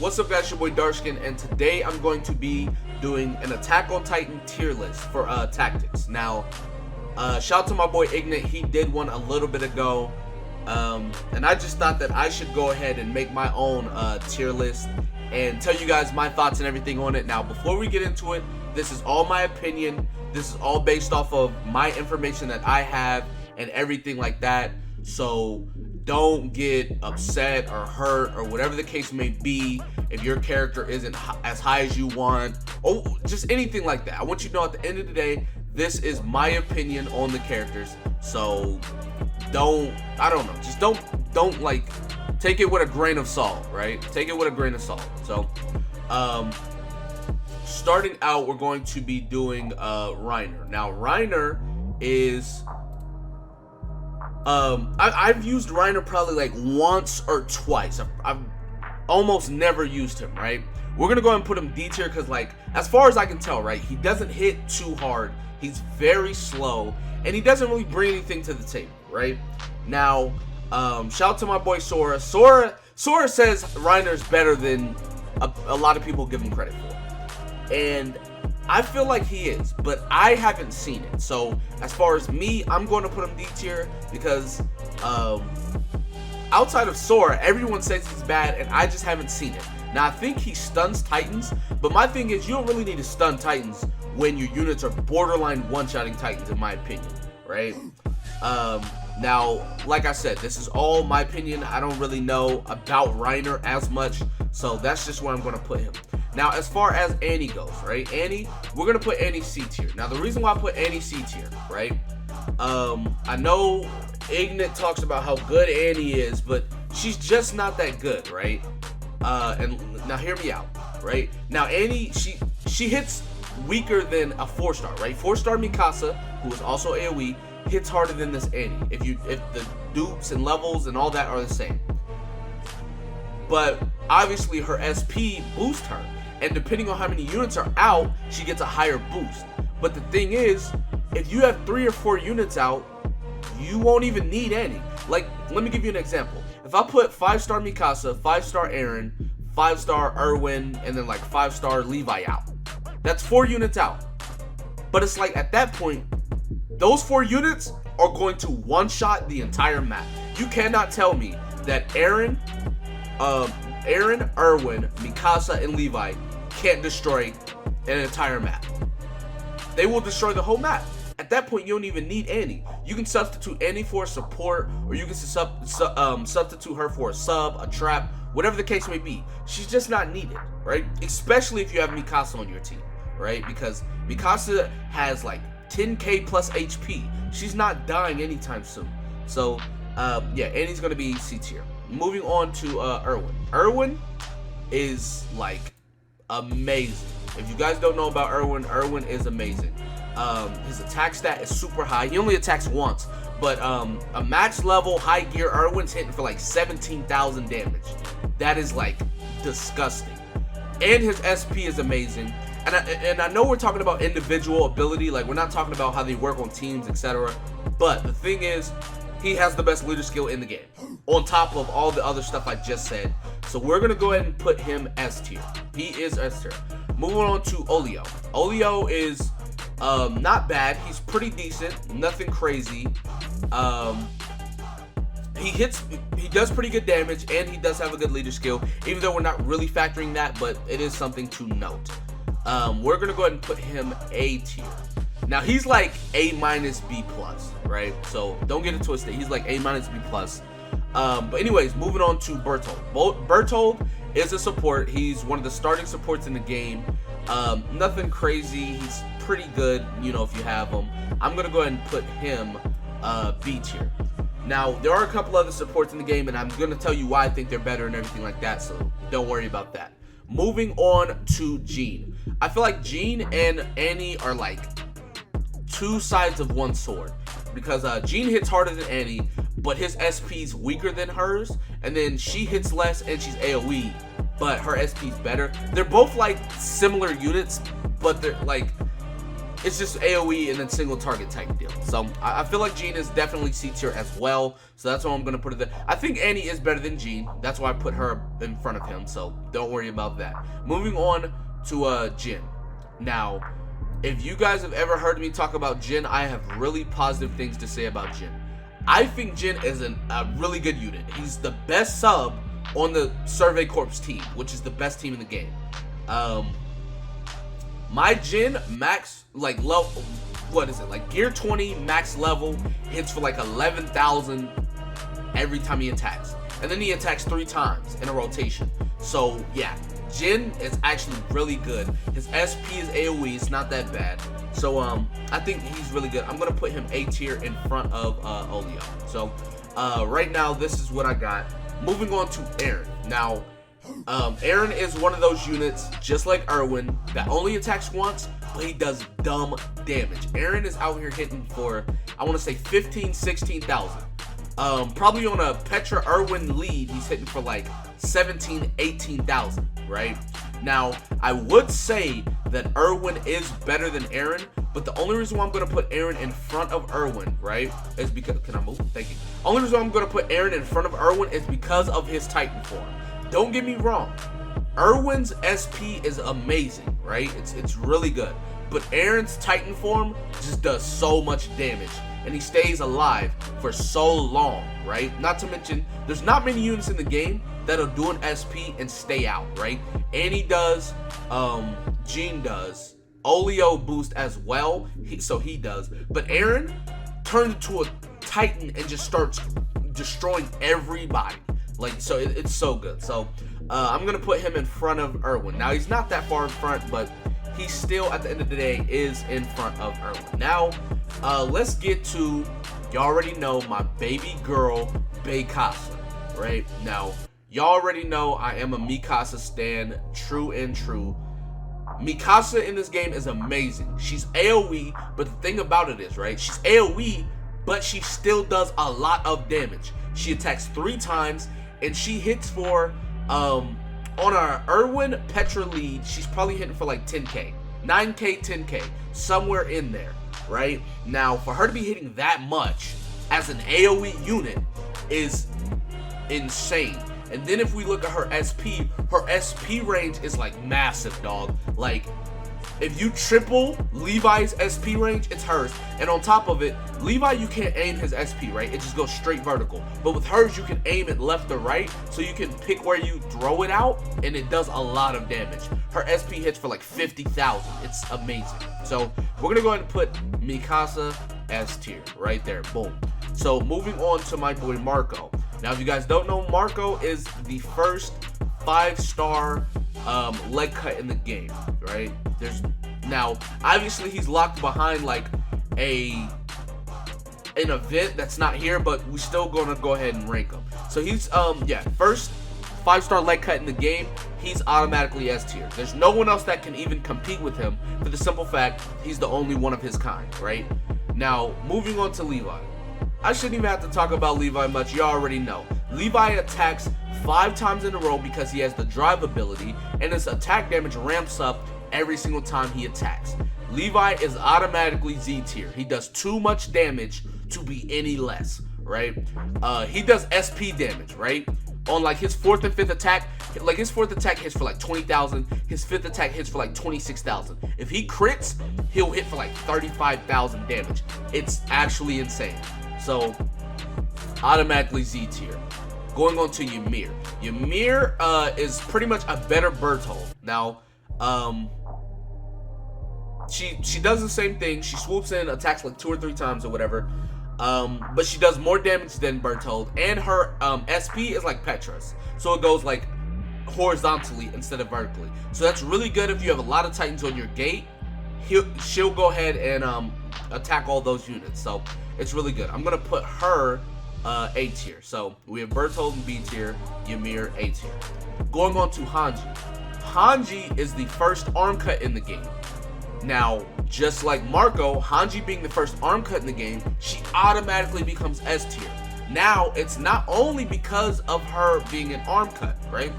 What's up, guys? Your boy Darskin, and today I'm going to be doing an Attack on Titan tier list for tactics. Now, shout out to my boy Ignite. He did one a little bit ago, and I just thought that I should go ahead and make my own tier list and tell you guys my thoughts and everything on it. Now, before we get into it, this is all my opinion. This is all based off of my information that I have and everything like that. So don't get upset or hurt or whatever the case may be if your character isn't as high as you want, or just anything like that. I want you to know at the end of the day, this is my opinion on the characters. So don't like, take it with a grain of salt, right? Take it with a grain of salt. So starting out, we're going to be doing Reiner. Now, Reiner is I've used Reiner probably like once or twice. I've almost never used him, right? We're gonna go ahead and put him D tier because, like, as far as I can tell, right, he doesn't hit too hard. He's very slow, and he doesn't really bring anything to the table, right? Now, shout out to my boy Sora. Sora says Reiner's better than a lot of people give him credit for, and I feel like he is, but I haven't seen it. So as far as me, I'm going to put him D tier because outside of Sora, everyone says he's bad, and I just haven't seen it. Now, I think he stuns Titans, but my thing is, you don't really need to stun Titans when your units are borderline one-shotting Titans, in my opinion, right? Now, like I said, this is all my opinion. I don't really know about Reiner as much, so that's just where I'm going to put him. Now, as far as Annie goes, right? Annie, we're going to put Annie C tier. Now, the reason why I put Annie C tier, right? I know Ignite talks about how good Annie is, but she's just not that good, right? And now hear me out, right? Now, Annie, she hits weaker than a 4-star, right? 4-star Mikasa, who is also AoE, hits harder than this Annie. If the dupes and levels and all that are the same. But obviously her SP boosts her, and depending on how many units are out, she gets a higher boost. But the thing is, if you have 3 or 4 units out, you won't even need any. Like, let me give you an example. If I put 5-star Mikasa, 5-star Eren, 5-star Irwin, and then like 5-star Levi out, that's 4 units out. But it's like, at that point, those 4 units are going to one-shot the entire map. You cannot tell me that Eren, Irwin, Mikasa, and Levi can't destroy an entire map. They will destroy the whole map. At that point, you don't even need Annie. You can substitute Annie for a support, or you can substitute her for a sub, a trap, whatever the case may be. She's just not needed, right? Especially if you have Mikasa on your team, right? Because Mikasa has like 10k plus HP. She's not dying anytime soon. So, yeah, Annie's going to be C tier. Moving on to Irwin. Irwin is like amazing. If you guys don't know about Irwin, Irwin is amazing. His attack stat is super high. He only attacks once, but a match level high gear Irwin's hitting for like 17,000 damage. That is like disgusting. And his SP is amazing. And I know we're talking about individual ability, like we're not talking about how they work on teams, etc. But the thing is, he has the best leader skill in the game, on top of all the other stuff I just said. So we're going to go ahead and put him S tier. He is S tier. Moving on to Olio. Olio is not bad. He's pretty decent. Nothing crazy. He does pretty good damage, and he does have a good leader skill, even though we're not really factoring that, but it is something to note. We're going to go ahead and put him A tier. Now, he's like A minus B plus, right? So don't get it twisted. He's like A minus B plus. But anyways, moving on to Berto. Berto is a support. He's one of the starting supports in the game. Nothing crazy. He's pretty good, you know, if you have him. I'm going to go ahead and put him B tier. Now, there are a couple other supports in the game, and I'm going to tell you why I think they're better and everything like that, so don't worry about that. Moving on to Jean. I feel like Jean and Annie are like 2 sides of one sword, because Jean hits harder than Annie, but his SP's weaker than hers, and then she hits less and she's AoE, but her SP's better. They're both like similar units, but they're like, it's just AoE and then single target type deal. So I feel like Jean is definitely C tier as well. So that's why I'm gonna put it there. I think Annie is better than Jean. That's why I put her in front of him. So don't worry about that. Moving on to Jin. Now, if you guys have ever heard me talk about Jin, I have really positive things to say about Jin. I think Jin is a really good unit. He's the best sub on the Survey Corps team, which is the best team in the game. My Jin max, like, level, what is it, like gear 20 max level hits for like 11,000 every time he attacks, and then he attacks 3 times in a rotation. So yeah, Jin is actually really good. His SP is AoE, it's not that bad. So I think he's really good. I'm gonna put him A tier in front of Olio. So right now this is what I got. Moving on to Aaron. Now Aaron is one of those units, just like Irwin, that only attacks once, but he does dumb damage. Aaron is out here hitting for, I want to say 15, 16,000. Probably on a Petra Irwin lead, he's hitting for like 17, 18,000, right? Now, I would say that Irwin is better than Aaron, but the only reason why I'm going to put Aaron in front of Irwin, right, is because, can I move? Thank you. Only reason why I'm going to put Aaron in front of Irwin is because of his Titan form. Don't get me wrong, Irwin's SP is amazing, right? It's really good. But Aaron's Titan form just does so much damage, and he stays alive for so long, right? Not to mention, there's not many units in the game that'll do an SP and stay out, right? Annie does, Jean does, Olio boost as well, so he does. But Aaron turns into a Titan and just starts destroying everybody. Like, so it's so good. So I'm gonna put him in front of Irwin. Now, he's not that far in front, but he still, at the end of the day, is in front of Irwin. Now, let's get to, y'all already know, my baby girl, Mikasa, right? Now, y'all already know I am a Mikasa stan, true and true. Mikasa in this game is amazing. She's AoE, but the thing about it is, right, she's AoE, but she still does a lot of damage. She attacks 3 times, and she hits for, on our Irwin Petra lead, she's probably hitting for like 10k, 9k, 10k, somewhere in there, right? Now, for her to be hitting that much as an AoE unit is insane. And then if we look at her SP range is like massive, dog. Like, if you triple Levi's SP range, it's hers. And on top of it, Levi, you can't aim his SP, right? It just goes straight vertical. But with hers, you can aim it left or right, so you can pick where you throw it out, and it does a lot of damage. Her SP hits for like 50,000. It's amazing. So we're gonna go ahead and put Mikasa S tier right there. Boom. So moving on to my boy Marco. Now, if you guys don't know, Marco is the first 5-star leg cut in the game, right? Now obviously he's locked behind like an event that's not here, but we're still gonna go ahead and rank him. So he's first 5-star leg cut in the game. He's automatically S tier. There's no one else that can even compete with him for the simple fact he's the only one of his kind, right? Now, moving on to Levi. I shouldn't even have to talk about Levi much. You already know. Levi attacks 5 times in a row because he has the drive ability, and his attack damage ramps up every single time he attacks. Levi is automatically Z tier. He does too much damage to be any less, right? He does SP damage, right? On like his 4th and 5th attack, like his 4th attack hits for like 20,000, his 5th attack hits for like 26,000. If he crits, he'll hit for like 35,000 damage. It's actually insane. So automatically Z tier. Going on to Ymir. Ymir is pretty much a better Berto. Now, she does the same thing. She swoops in, attacks like 2 or 3 times or whatever. But she does more damage than Bertold, and her SP is like Petra's, so it goes like horizontally instead of vertically. So that's really good if you have a lot of Titans on your gate. She'll go ahead and attack all those units. So it's really good. I'm gonna put her A tier. So we have Bertold in B tier, Ymir A tier. Going on to Hanji. Hanji is the first arm cut in the game. Now, just like Marco, Hanji being the first arm cut in the game, she automatically becomes S tier. Now, it's not only because of her being an arm cut, right?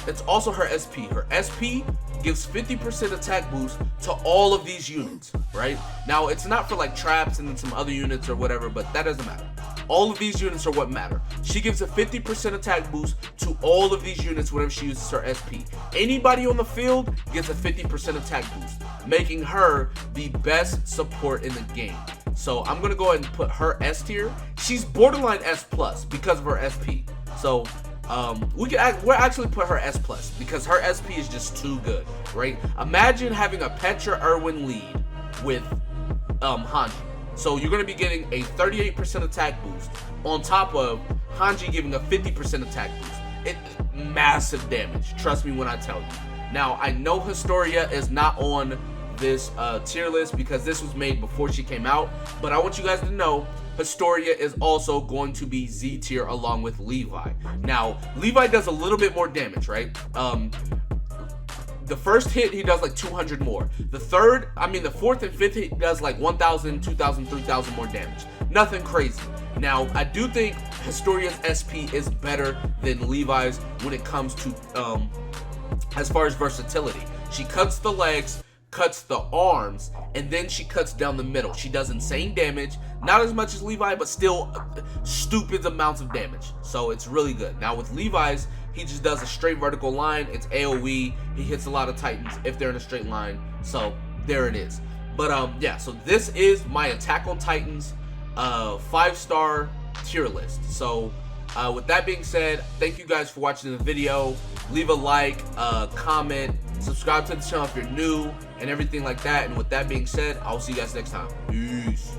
It's also her SP. Her SP gives 50% attack boost to all of these units, right? Now, it's not for like traps and then some other units or whatever, but that doesn't matter. All of these units are what matter. She gives a 50% attack boost to all of these units whenever she uses her SP. Anybody on the field gets a 50% attack boost, making her the best support in the game. So I'm gonna go ahead and put her S tier. She's borderline S plus because of her SP. So we'll actually put her S plus because her SP is just too good, right? Imagine having a Petra Irwin lead with Hanji. So you're going to be getting a 38% attack boost on top of Hanji giving a 50% attack boost. Massive damage, trust me when I tell you. Now, I know Historia is not on this tier list because this was made before she came out, but I want you guys to know Historia is also going to be Z tier along with Levi. Now, Levi does a little bit more damage, right? The first hit, he does like 200 more. The fourth and fifth hit, he does like 1,000, 2,000, 3,000 more damage. Nothing crazy. Now, I do think Historia's SP is better than Levi's when it comes to, as far as versatility. She cuts the legs, cuts the arms, and then she cuts down the middle. She does insane damage. Not as much as Levi, but still stupid amounts of damage. So it's really good. Now with Levi's, he just does a straight vertical line. It's AoE. He hits a lot of Titans if they're in a straight line. So there it is. But yeah, so this is my Attack on Titans 5-star tier list. So with that being said, thank you guys for watching the video. Leave a like, comment, subscribe to the channel if you're new, and everything like that. And with that being said, I'll see you guys next time. Peace.